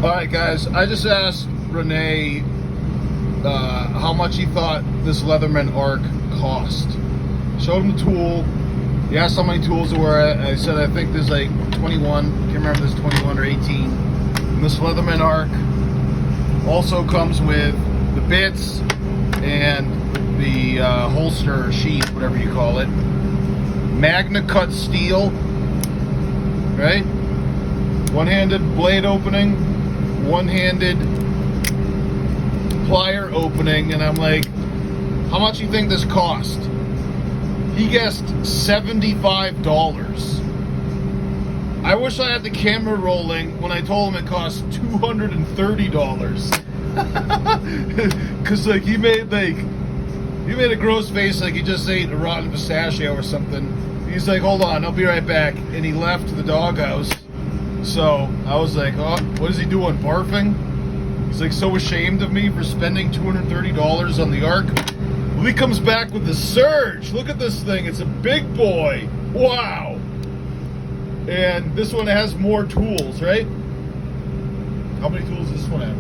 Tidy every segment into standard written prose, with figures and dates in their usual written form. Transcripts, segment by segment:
Alright guys, I just asked Renee how much he thought this Leatherman ARC cost. Showed him the tool. He asked how many tools there were. I said I think there's like 21. Can't remember if there's 21 or 18. And this Leatherman ARC also comes with the bits and the holster or sheath, whatever you call it. Magna cut steel, right? One-handed blade opening, one-handed plier opening, and I'm like, how much do you think this cost? He guessed $75. I wish I had the camera rolling when I told him it cost $230. Cause like he made a gross face like he just ate a rotten pistachio or something. He's like, hold on, I'll be right back. And he left the doghouse. So I was like, oh, what is he doing, barfing? He's like so ashamed of me for spending $230 on the ARC. Well, he comes back with the Surge. Look at this thing, it's a big boy. Wow. And this one has more tools, right? How many tools does this one have?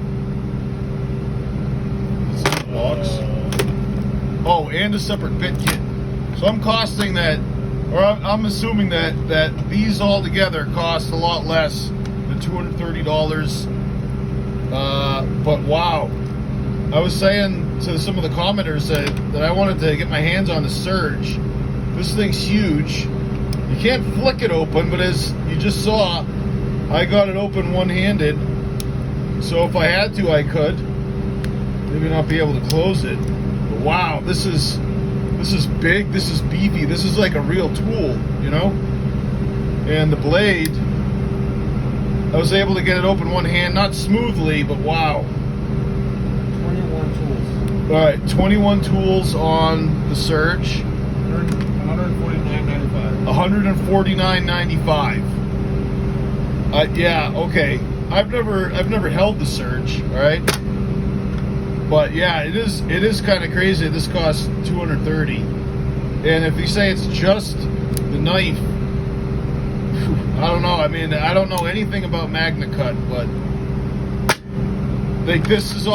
Mogs. Oh, and a separate bit kit. So I'm costing that, or I'm assuming that these all together cost a lot less than $230. But wow, I was saying to some of the commenters that I wanted to get my hands on the Surge. This thing's huge. You can't flick it open, but as you just saw, I got it open one-handed. So if I had to, I could. Maybe not be able to close it. But wow, this is big, this is beefy, this is like a real tool, you know? And the blade, I was able to get it open one hand, not smoothly, but wow. 21 tools. Alright, 21 tools on the Surge. $149.95. $149.95. Yeah, okay. I've never held the Surge, alright? But yeah, it is kind of crazy. This costs $230. And if you say it's just the knife, I don't know. I mean, I don't know anything about Magna Cut, but like this is all